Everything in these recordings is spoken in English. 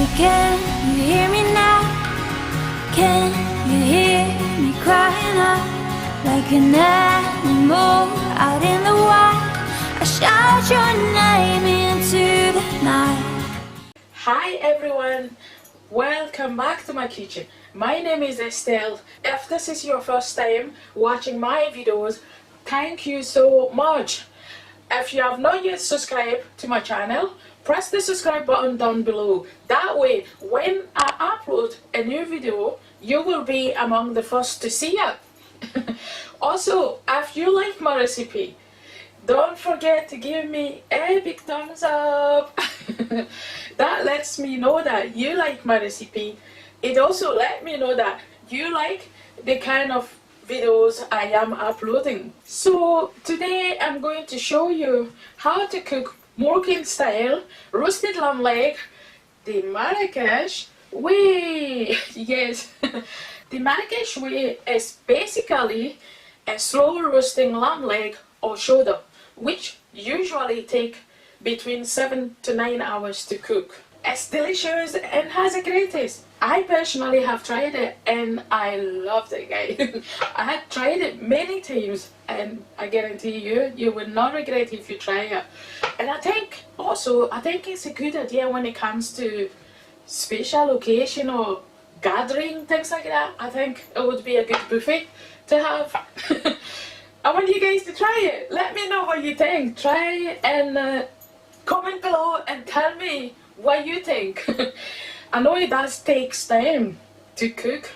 Can you hear me now? Can you hear me crying out like an animal out in the wild? I shout your name into the night. Hi everyone, welcome back to my kitchen. My name is Estelle. If this is your first time watching my videos, thank you so much. If you have not yet subscribed to my channel, press the subscribe button down below. That way, when I upload a new video, you will be among the first to see it. Also, if you like my recipe, don't forget to give me a big thumbs up. That lets me know that you like my recipe. It also lets me know that you like the kind of videos I am uploading. So today I'm going to show you how to cook Morrocan style roasted lamb leg, the Marrakesh way. Yes, the Marrakesh way is basically a slow roasting lamb leg or shoulder, which usually take between 7 to 9 hours to cook. It's delicious and has a great taste. I personally have tried it and I loved it, guys. I had tried it many times and I guarantee you, you will not regret if you try it. And I think it's a good idea when it comes to special occasion or gathering, things like that. I think it would be a good buffet to have. I want you guys to try it. Let me know what you think. Try and comment below and tell me what you think. I know it does take time to cook,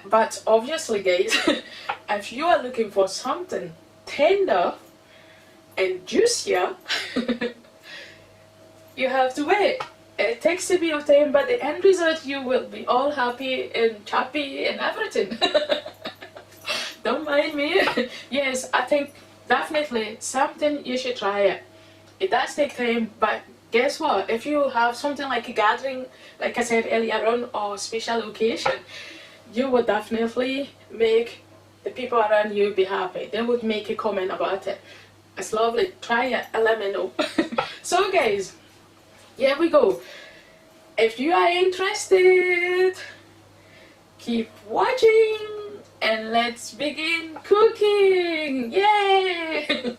but obviously guys, if you are looking for something tender and juicier, you have to wait. It takes a bit of time, but the end result, you will be all happy and happy and everything. Don't mind me. Yes, I think definitely something you should try it. It does take time, but guess what? If you have something like a gathering, like I said earlier on, or special occasion, you would definitely make the people around you be happy. They would make a comment about it. It's lovely. Try it and let me know. So guys, here we go. If you are interested, keep watching and let's begin cooking. Yay!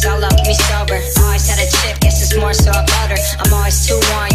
all up me sober. Always had a chip, guess it's more so I butter. I'm always too on.